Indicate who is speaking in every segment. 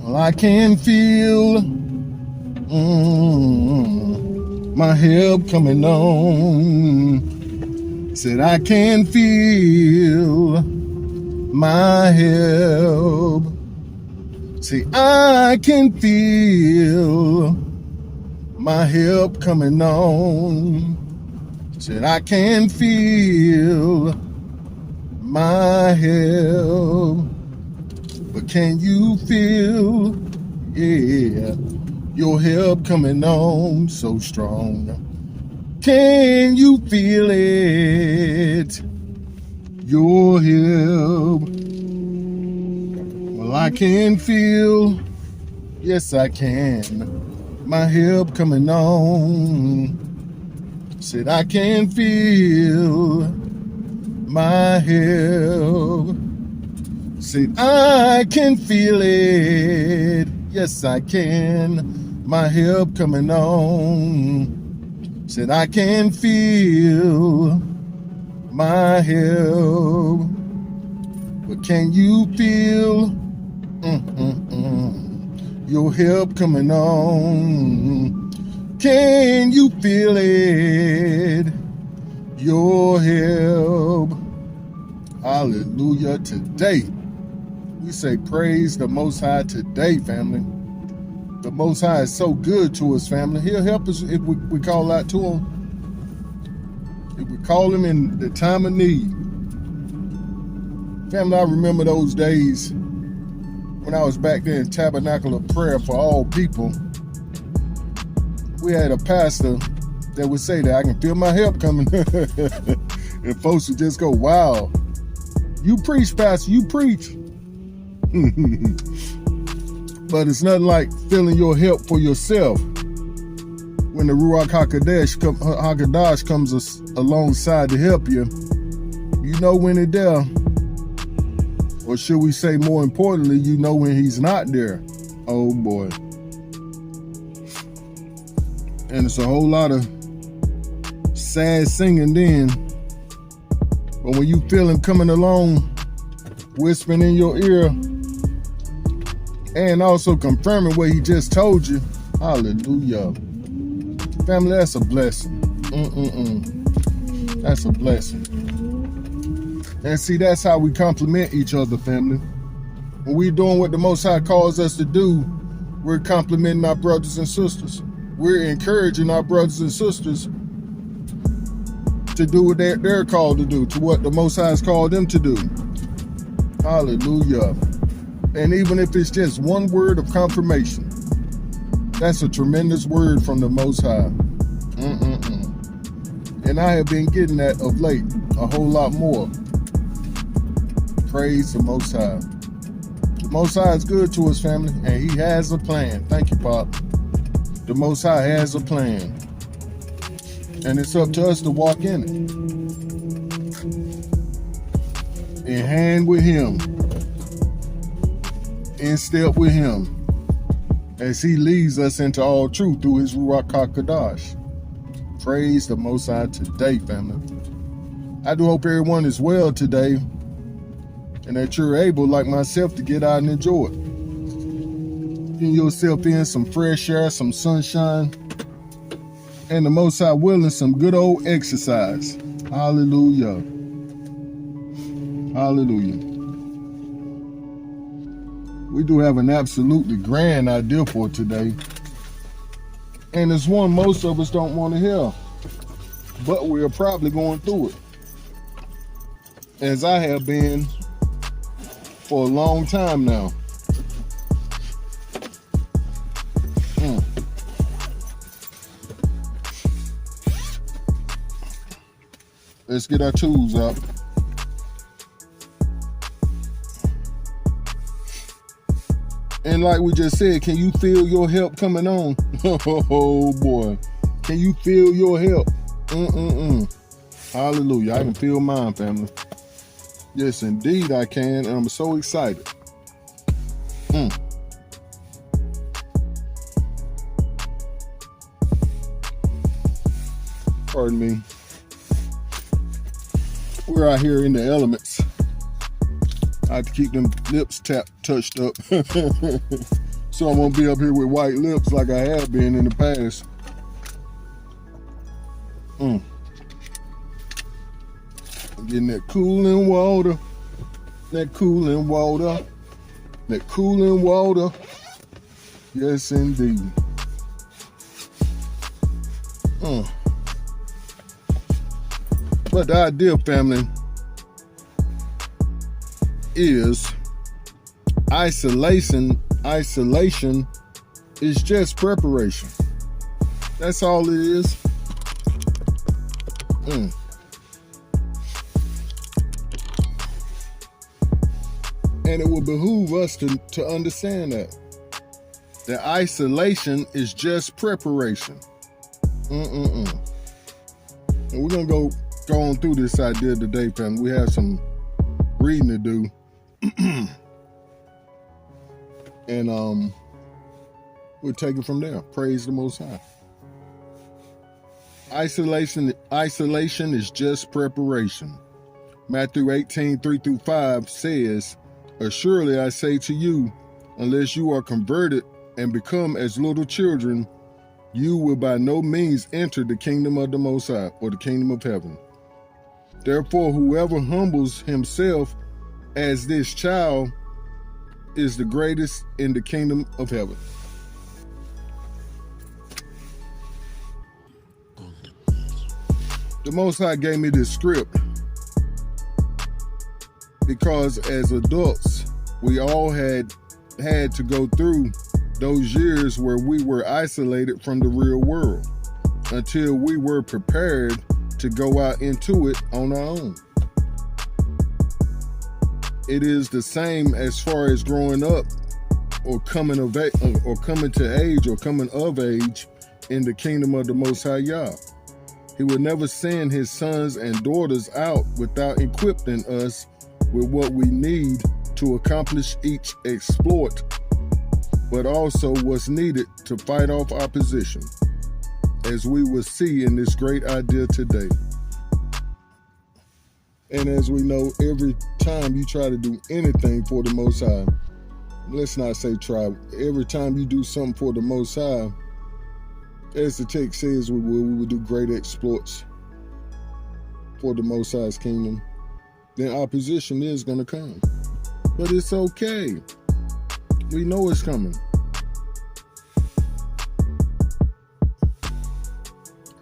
Speaker 1: Well, I can feel my help coming on. Said I can feel my help. See, I can feel my help coming on. Said I can feel my help. But can you feel, yeah, your help coming on so strong? Can you feel it? Your help. Well, I can feel, yes I can, my help coming on. Said I can feel my help. Said I can feel it, yes I can, my help coming on. Said I can feel my help. But can you feel your help coming on? Can you feel it? Your help. Hallelujah today. We say praise the Most High today, family. The Most High is so good to us, family. He'll help us if we call out to him. If we call him in the time of need. Family, I remember those days when I was back there in Tabernacle of Prayer for All People. We had a pastor that would say that I can feel my help coming. And folks would just go, wow, you preach, pastor, you preach. But it's nothing like feeling your help for yourself when the Ruach HaKodesh comes alongside to help you. You know when it's there, or should we say more importantly, you know when he's not there. Oh boy. And it's a whole lot of sad singing then. But when you feel him coming along, whispering in your ear, and also confirming what he just told you, hallelujah. Family, that's a blessing. That's a blessing. And see, that's how we compliment each other, family. When we're doing what the Most High calls us to do, we're complimenting our brothers and sisters. We're encouraging our brothers and sisters to do what they're called to do, to what the Most High has called them to do. Hallelujah. And even if it's just one word of confirmation, that's a tremendous word from the Most High. And I have been getting that of late, a whole lot more. Praise the Most High. The Most High is good to us, family, and he has a plan. Thank you, Pop. The Most High has a plan. And it's up to us to walk in it. In hand with him. In step with him. As he leads us into all truth through his Ruach HaKodesh. Praise the Most High today, family. I do hope everyone is well today. And that you're able, like myself, to get out and enjoy it. Getting yourself in some fresh air, some sunshine, and the Most High willing, some good old exercise. Hallelujah. Hallelujah. We do have an absolutely grand idea for today. And it's one most of us don't want to hear. But we're probably going through it. As I have been for a long time now. Let's get our tools out. And like we just said, can you feel your help coming on? Oh boy. Can you feel your help? Hallelujah. I can feel mine, family. Yes, indeed I can. And I'm so excited. Pardon me. We're out here in the elements. I have to keep them lips touched up. So I won't be up here with white lips like I have been in the past. I'm getting that cooling water. That cooling water. That cooling water. Yes, indeed. But the idea, family, is isolation. Isolation is just preparation. That's all it is. And it will behoove us to understand that isolation is just preparation. And we're gonna go on through this idea today, family. We have some reading to do. And we'll take it from there. Praise the Most High. Isolation is just preparation. Matthew 18:3-5 says, "Assuredly I say to you, unless you are converted and become as little children, you will by no means enter the kingdom of the Most High," or the kingdom of heaven. "Therefore, whoever humbles himself as this child is the greatest in the kingdom of heaven." The Most High gave me this script because as adults, we all had to go through those years where we were isolated from the real world until we were prepared to go out into it on our own. It is the same as far as growing up or coming to age or coming of age in the kingdom of the Most High Yah. He would never send his sons and daughters out without equipping us with what we need to accomplish each exploit, but also what's needed to fight off opposition, as we will see in this great idea today. And as we know, every time you try to do anything for the Most High, let's not say try, every time you do something for the Most High, as the text says we will do great exploits for the Most High's kingdom, then opposition is going to come. But it's okay. We know it's coming.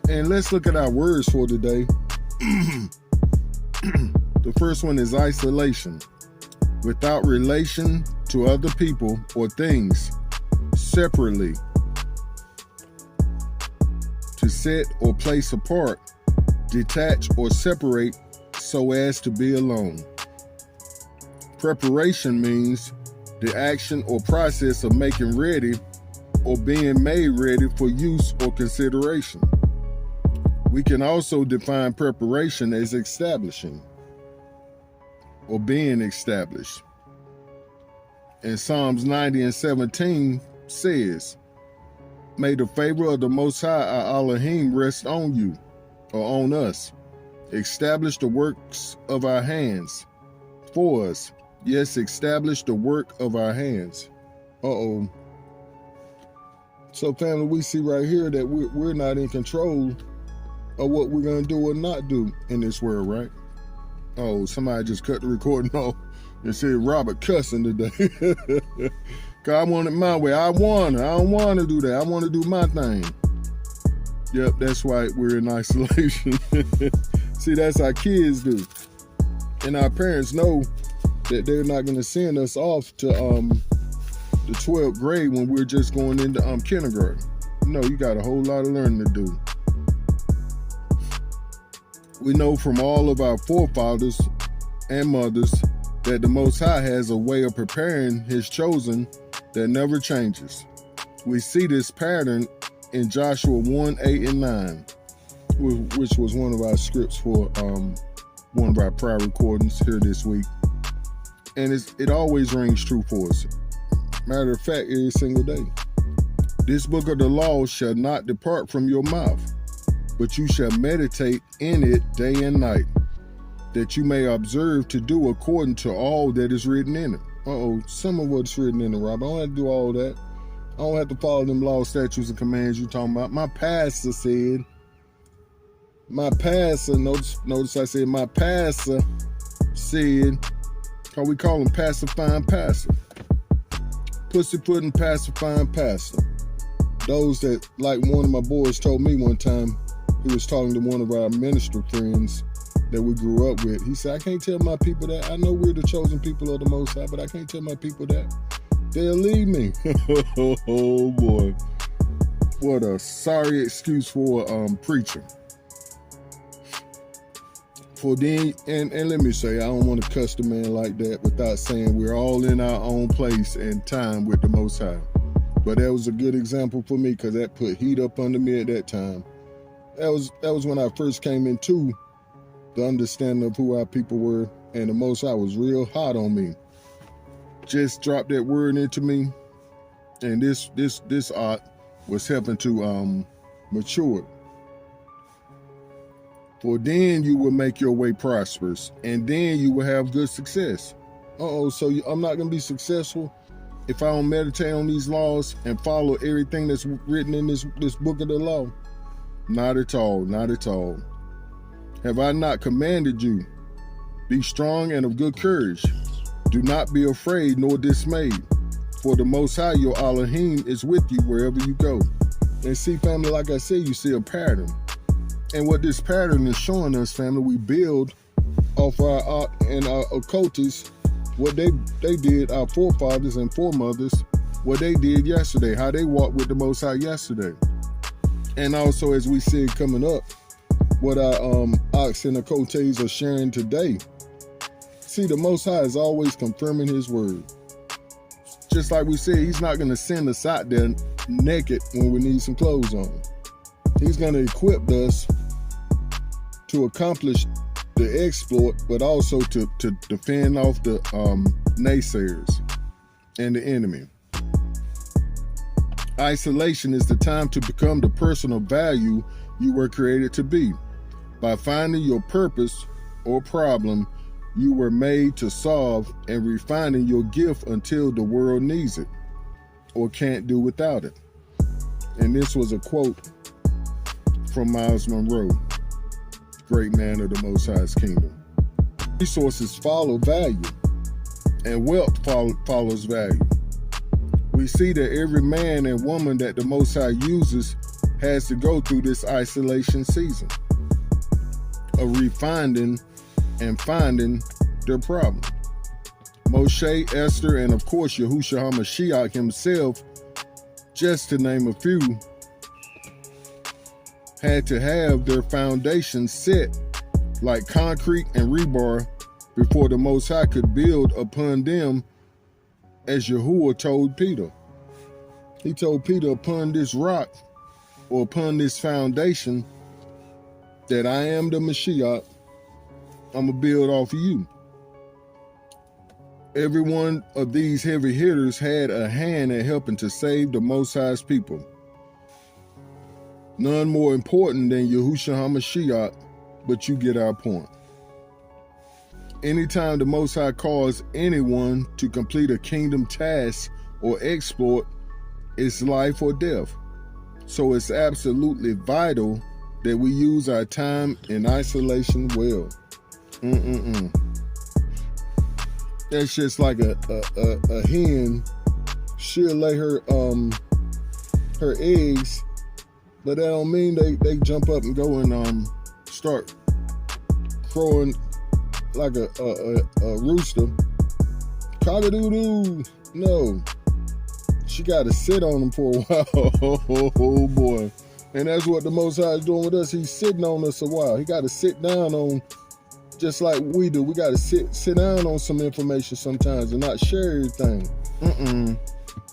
Speaker 1: And let's look at our words for today. The first one is isolation. Without relation to other people or things, separately. To set or place apart, detach or separate so as to be alone. Preparation means the action or process of making ready or being made ready for use or consideration. We can also define preparation as establishing or being established. And Psalms 90:17 says, "May the favor of the Most High our Elohim rest on you," or on us. "Establish the works of our hands for us." Yes, establish the work of our hands. So family, we see right here that we're not in control of what we're going to do or not do in this world, right? Oh, somebody just cut the recording off and said Robert cussing today. Cause I want it my way. I don't want to do that. I want to do my thing. Yep, that's why we're in isolation. See, that's how kids do. And our parents know that they're not going to send us off to the 12th grade when we're just going into kindergarten. No, you got a whole lot of learning to do. We know from all of our forefathers and mothers that the Most High has a way of preparing his chosen that never changes. We see this pattern in Joshua 1:8-9, which was one of our scripts for one of our prior recordings here this week. And it always rings true for us. Matter of fact, every single day. "This book of the law shall not depart from your mouth, but you shall meditate in it day and night, that you may observe to do according to all that is written in it. Some of what's written in it, Rob. I don't have to do all that. I don't have to follow them laws, statutes, and commands you're talking about. Notice I said, my pastor said, because we call him pacifying pastor. Pussyfooting, pacifying pastor. Those that, like one of my boys told me one time, he was talking to one of our minister friends that we grew up with. He said, I can't tell my people that. I know we're the chosen people of the Most High, but I can't tell my people that. They'll leave me. Oh boy. What a sorry excuse for a preacher. For then, and let me say, I don't want to cuss the man like that without saying we're all in our own place and time with the Most High. But that was a good example for me because that put heat up under me at that time. That was when I first came into the understanding of who our people were, and the Most High was real hot on me. Just dropped that word into me, and this art was helping to mature. For then you will make your way prosperous, and then you will have good success. So I'm not going to be successful if I don't meditate on these laws and follow everything that's written in this book of the law? Not at all, not at all. Have I not commanded you? Be strong and of good courage. Do not be afraid nor dismayed, for the Most High, your Elohim, is with you wherever you go. And see, family, like I said, you see a pattern. And what this pattern is showing us, family, we build off our occultists, what they did, our forefathers and foremothers, what they did yesterday, how they walked with the Most High yesterday. And also, as we see it coming up, what our ox and occultes are sharing today. See, the Most High is always confirming his word. Just like we said, he's not going to send us out there naked when we need some clothes on. He's going to equip us to accomplish the exploit, but also to defend off the naysayers and the enemy. Isolation is the time to become the personal value you were created to be. By finding your purpose or problem you were made to solve and refining your gift until the world needs it or can't do without it. And this was a quote from Miles Monroe, great man of the Most High's kingdom. Resources follow value, and wealth follows value. We see that every man and woman that the Most High uses has to go through this isolation season of refining and finding their problem. Moshe, Esther, and of course Yahushua HaMashiach himself, just to name a few, had to have their foundation set like concrete and rebar before the Most High could build upon them, as Yahuwah told Peter. He told Peter, upon this rock or upon this foundation that I am the Mashiach, I'm going to build off of you. Every one of these heavy hitters had a hand in helping to save the Most High's people. None more important than Yahushua HaMashiach, but you get our point. Anytime the Most High calls anyone to complete a kingdom task or exploit, it's life or death. So it's absolutely vital that we use our time in isolation well. That's just like a hen. She'll lay her eggs, but that don't mean they jump up and go and start crowing like a rooster. Cock-a-doodle. No. She got to sit on them for a while. Oh boy. And that's what the Most High is doing with us. He's sitting on us a while. He got to sit down on, just like we do. We got to sit down on some information sometimes and not share everything.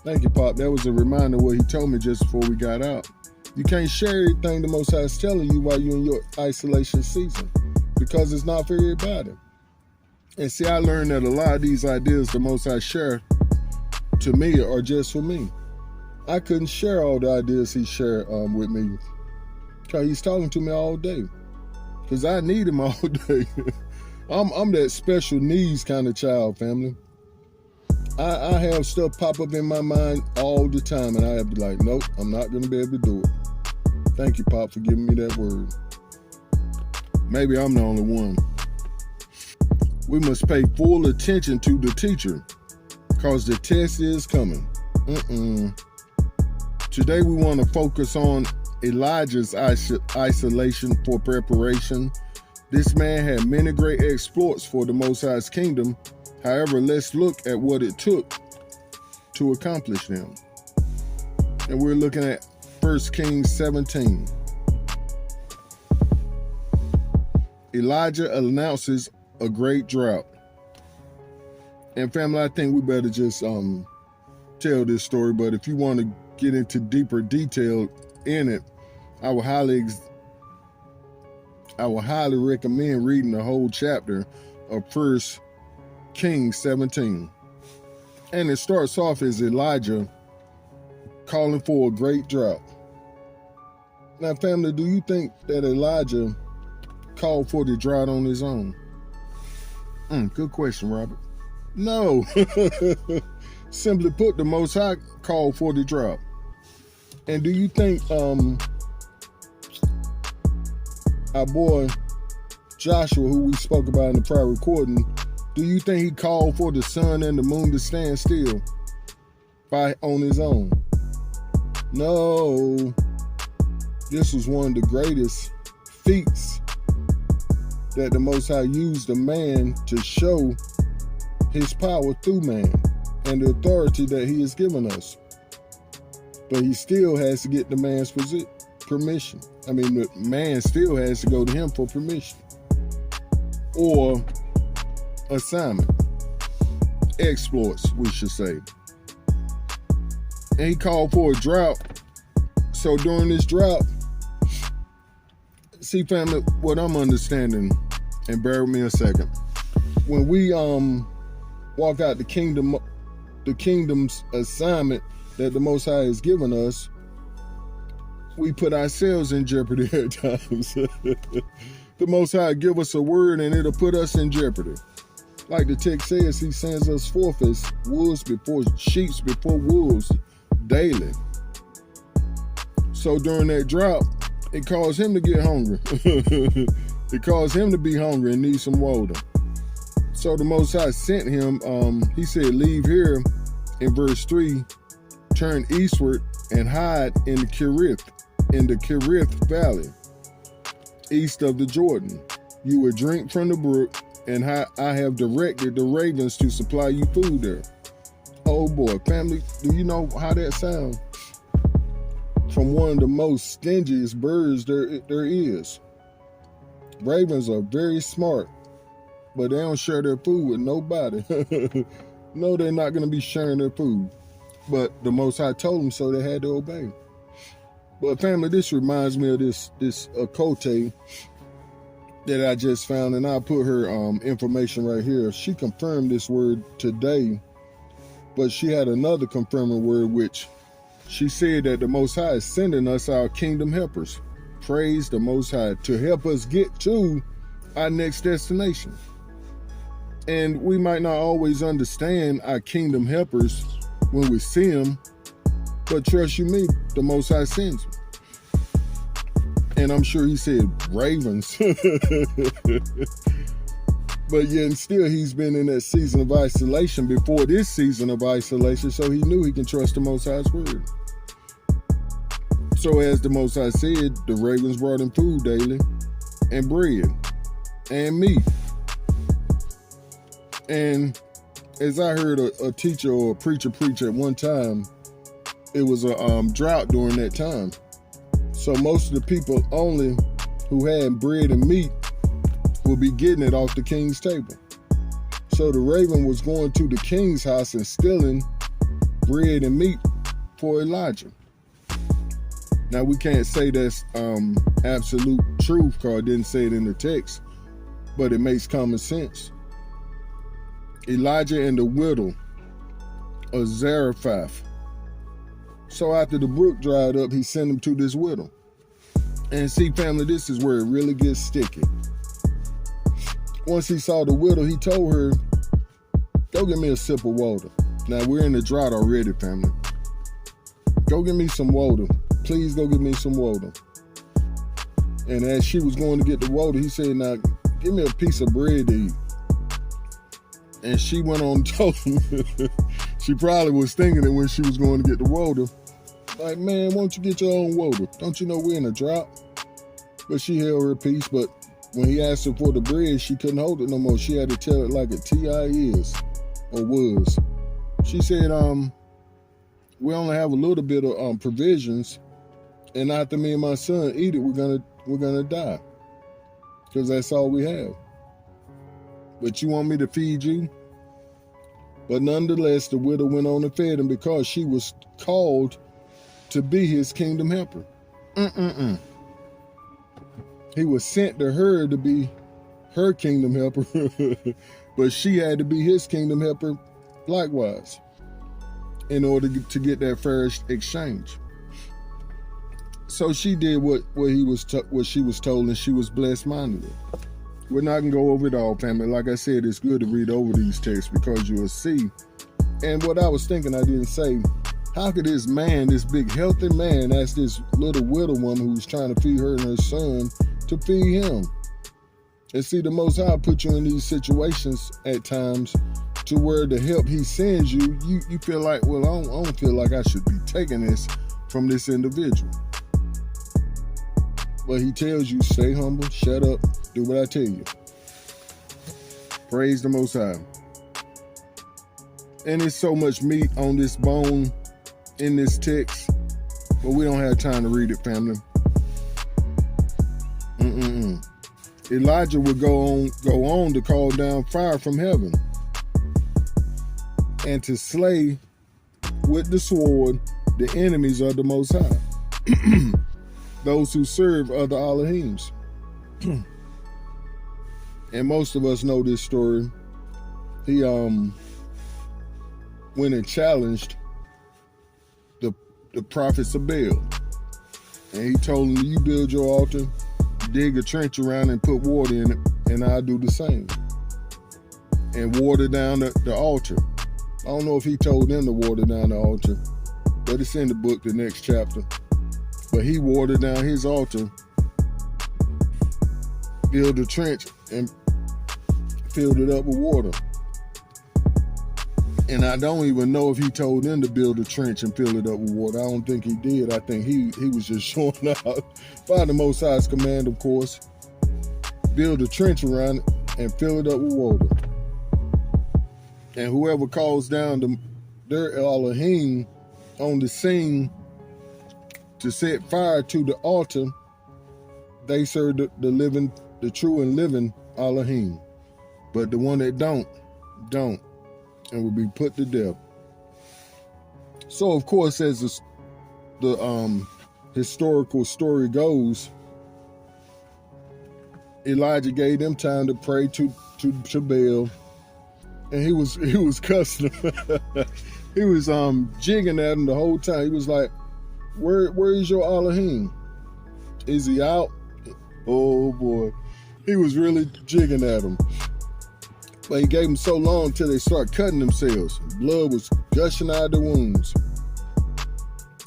Speaker 1: Thank you, Pop. That was a reminder of what he told me just before we got out. You can't share everything the Most High is telling you while you're in your isolation season, because it's not for everybody. And see, I learned that a lot of these ideas the Most High share to me are just for me. I couldn't share all the ideas he shared with me because he's talking to me all day. Because I need him all day. I'm that special needs kind of child, family. I have stuff pop up in my mind all the time, and I have to be like, nope, I'm not going to be able to do it. Thank you, Pop, for giving me that word. Maybe I'm the only one. We must pay full attention to the teacher, because the test is coming. Today we want to focus on Elijah's isolation for preparation. This man had many great exploits for the Most High's kingdom. However, let's look at what it took to accomplish them. And we're looking at 1 Kings 17. Elijah announces a great drought. And family, I think we better just tell this story, but if you want to get into deeper detail in it, I will highly recommend reading the whole chapter of 1 Kings 17. And it starts off as Elijah calling for a great drought. Now, family, do you think that Elijah called for the drought on his own? Good question, Robert. No. Simply put, the Most High called for the drought. And do you think our boy Joshua, who we spoke about in the prior recording, do you think he called for the sun and the moon to stand still on his own? No. This was one of the greatest feats that the Most High used a man to show his power through man and the authority that he has given us. But he still has to get the man's permission. I mean, the man still has to go to him for permission or assignment, exploits, we should say. And he called for a drought. So during this drought, see, family, what I'm understanding, and bear with me a second, when we walk out the kingdom's assignment that the Most High has given us, we put ourselves in jeopardy at times. The Most High give us a word and it'll put us in jeopardy. Like the text says, he sends us forth as sheep before wolves daily. So during that drought, it caused him to get hungry. It caused him to be hungry and need some water. So the Most High sent him, he said, leave here in verse 3, turn eastward and hide in the Kerith Valley, east of the Jordan. You will drink from the brook, and I have directed the ravens to supply you food there. Oh boy, family, do you know how that sounds? From one of the most stingiest birds there is. Ravens are very smart, but they don't share their food with nobody. No, they're not going to be sharing their food. But the Most High told them, so they had to obey. But family, this reminds me of this occulte that I just found, and I'll put her information right here. She confirmed this word today, but she had another confirming word, which she said that the Most High is sending us our kingdom helpers. Praise the Most High, to help us get to our next destination. And we might not always understand our kingdom helpers when we see them, but trust you me, the Most High sends them. And I'm sure he said ravens. But yet and still, he's been in that season of isolation before this season of isolation, so he knew he can trust the Most High's word. So as the Most High said, the ravens brought him food daily, and bread, and meat. And as I heard a teacher or a preacher preach at one time, it was a drought during that time. So most of the people only who had bread and meat will be getting it off the king's table. So the raven was going to the king's house and stealing bread and meat for Elijah. Now we can't say that's absolute truth, because it didn't say it in the text, but it makes common sense. Elijah and the widow of Zarephath. So after the brook dried up, he sent him to this widow. And see, family, this is where it really gets sticky. Once he saw the widow, he told her, go get me a sip of water. Now, we're in the drought already, family. Go get me some water. Please go get me some water. And as she was going to get the water, he said, now, give me a piece of bread to eat. And she went on and told him, she probably was thinking it when she was going to get the water. Like, man, won't you get your own water? Don't you know we're in a drought? But she held her peace. But when he asked her for the bread, she couldn't hold it no more. She had to tell it like a T.I. is or was. She said, we only have a little bit of provisions, and after me and my son eat it, we're gonna die, because that's all we have. But you want me to feed you? But nonetheless, the widow went on and fed him, because she was called to be his kingdom helper. He was sent to her to be her kingdom helper, but she had to be his kingdom helper likewise, in order to get that fair exchange. So she did what she was told, and she was blessed mindedly. We're not gonna go over it all, family. Like I said, it's good to read over these texts, because you'll see. And what I was thinking, I didn't say, how could this man, this big healthy man, ask this little widow woman who's trying to feed her and her son to feed him? And see, the Most High put you in these situations at times to where the help he sends you, you feel like, well, I don't feel like I should be taking this from this individual. But he tells you, stay humble, shut up, do what I tell you. Praise the Most High. And there's so much meat on this bone in this text, but we don't have time to read it, family. Elijah would go on to call down fire from heaven and to slay with the sword the enemies of the Most High, those who serve other Elohims. And most of us know this story. He went and challenged the prophets of Baal, and he told them, you build your altar, dig a trench around and put water in it, and I'll do the same, and water down the altar. I don't know if he told them to water down the altar, but it's in the book, the next chapter. But he watered down his altar, built a trench, and filled it up with water. And I don't even know if he told them to build a trench and fill it up with water. I don't think he did. I think he was just showing out, by the Most High's command, of course. Build a trench around it and fill it up with water. And whoever calls down their Elohim on the scene to set fire to the altar, they serve the true and living Elohim. But the one that don't, and will be put to death. So, of course, as the historical story goes, Elijah gave them time to pray to Baal, and he was cussing them. He was jigging at him the whole time. He was like, where is your Elohim? Is he out? Oh boy, he was really jigging at him. But he gave them so long until they start cutting themselves. Blood was gushing out of the wounds.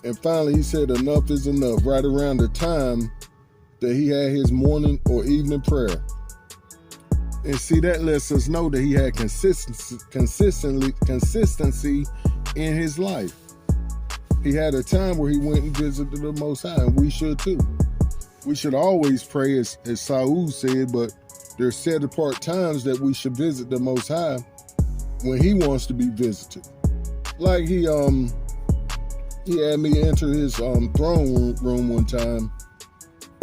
Speaker 1: And finally he said enough is enough, right around the time that he had his morning or evening prayer. And see, that lets us know that he had consistency in his life. He had a time where he went and visited the Most High, and we should too. We should always pray, as Saul said, but there's set apart times that we should visit the Most High when he wants to be visited. Like he had me enter his throne room one time,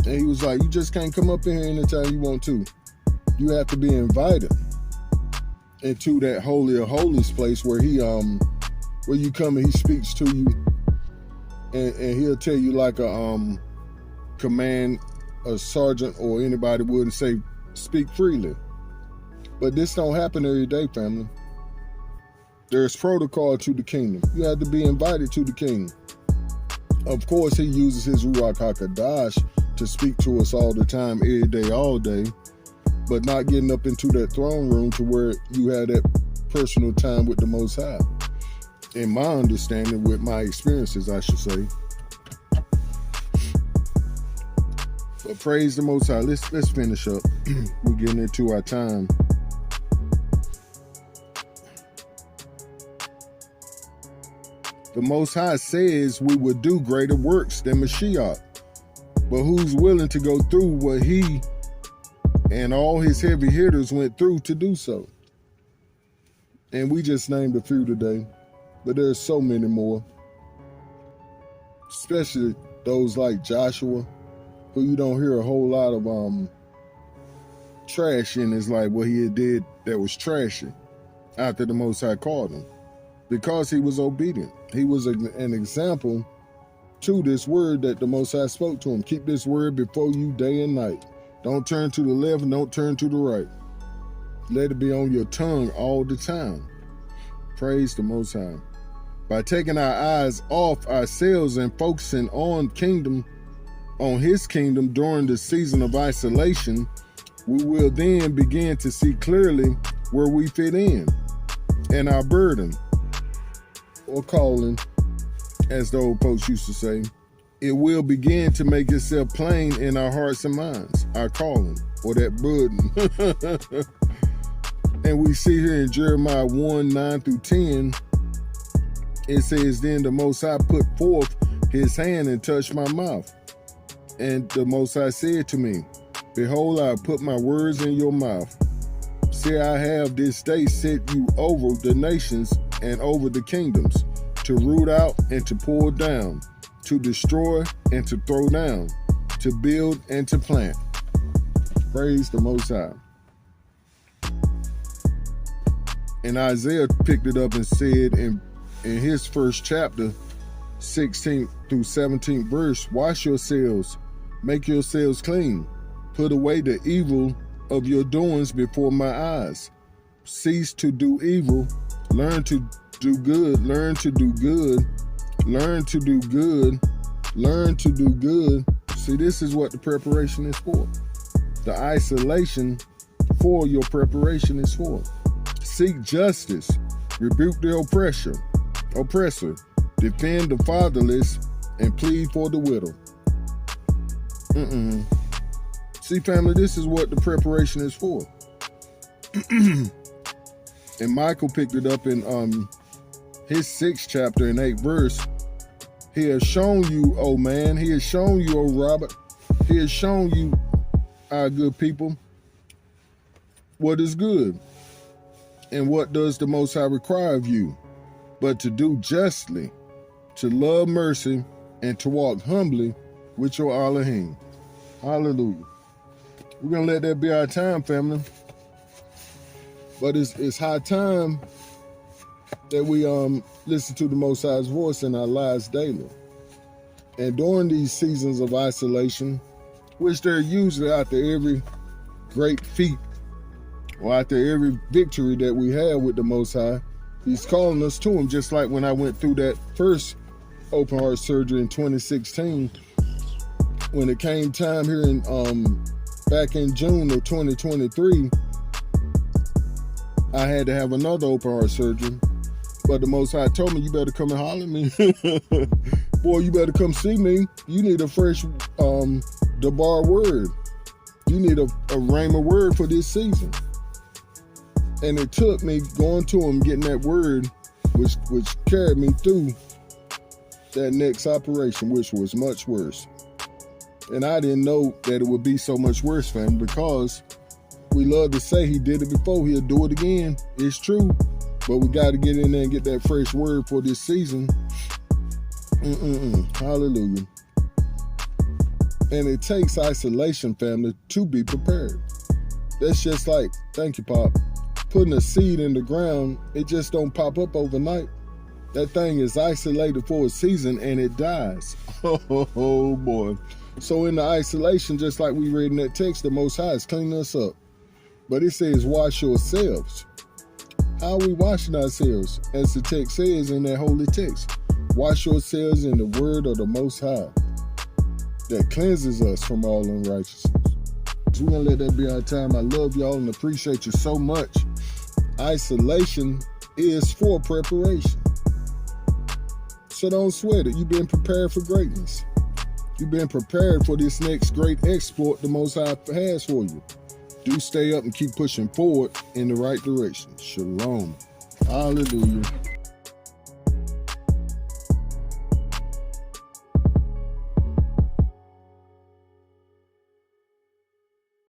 Speaker 1: and he was like, you just can't come up in here anytime you want to. You have to be invited into that holy of holies place where he where you come and he speaks to you, and he'll tell you like a command a sergeant or anybody would, and say, speak freely. But this don't happen every day, family. There's protocol to the kingdom. You have to be invited to the king. Of course, he uses his Ruach HaKodesh to speak to us all the time, every day, all day. but not getting up into that throne room to where you had that personal time with the Most High. In my understanding, with my experiences, I should say. But praise the Most High. Let's finish up. We're getting into our time. The Most High says we will do greater works than Mashiach. But who's willing to go through what he and all his heavy hitters went through to do so? And we just named a few today, but there's so many more. Especially those like Joshua, who you don't hear a whole lot of trash in his life, what he did that was trashy after the Most High called him. Because he was obedient. He was an example to this word that the Most High spoke to him. Keep this word before you day and night. Don't turn to the left and don't turn to the right. Let it be on your tongue all the time. Praise the Most High. By taking our eyes off ourselves and focusing on his kingdom during the season of isolation, we will then begin to see clearly where we fit in and our burden, or calling, as the old folks used to say. It will begin to make itself plain in our hearts and minds, our calling, or that burden. And we see here in Jeremiah 1:9-10, it says, "Then the Most High put forth his hand and touched my mouth. And the Most High said to me, Behold, I have put my words in your mouth. See, I have this day set you over the nations and over the kingdoms, to root out and to pull down, to destroy and to throw down, to build and to plant." Praise the Most High. And Isaiah picked it up and said in his first chapter, 16th through 17th verse, "Wash yourselves, make yourselves clean, put away the evil of your doings before my eyes. Cease to do evil, learn to do good, learn to do good, learn to do good, learn to do good." See, this is what the preparation is for. The isolation for your preparation is for. Seek justice, rebuke the oppressor, defend the fatherless, and plead for the widow. See, family, this is what the preparation is for. And Michael picked it up in his 6th chapter and 8th verse. "He has shown you, oh man, he has shown you, oh Robert, he has shown you, our good people, what is good. And what does the Most High require of you? But to do justly, to love mercy, and to walk humbly with your Elohim." Hallelujah. We're going to let that be our time, family. But it's high time that we listen to the Most High's voice in our lives daily. And during these seasons of isolation, which they're usually after every great feat or after every victory that we have with the Most High, he's calling us to him, just like when I went through that first open heart surgery in 2016. When it came time here in back in June of 2023, I had to have another open heart surgery. But the Most High told me, "You better come and holler at me." "Boy, you better come see me. You need a fresh Debar word. You need a rhema word for this season." And it took me going to him, getting that word, which carried me through that next operation, which was much worse. And I didn't know that it would be so much worse, fam, because we love to say he did it before, he'll do it again. It's true, but we got to get in there and get that fresh word for this season. Hallelujah. And it takes isolation, family, to be prepared. That's just like, thank you, Pop, putting a seed in the ground. It just don't pop up overnight. That thing is isolated for a season and it dies. Oh boy. So in the isolation, just like we read in that text, the Most High is cleaning us up. But it says, wash yourselves. How are we washing ourselves? As the text says in that holy text, wash yourselves in the word of the Most High that cleanses us from all unrighteousness. We're going to let that be our time. I love y'all and appreciate you so much. Isolation is for preparation. So don't sweat it. You've been prepared for greatness. You've been prepared for this next great exploit the Most High has for you. Do stay up and keep pushing forward in the right direction. Shalom. Hallelujah.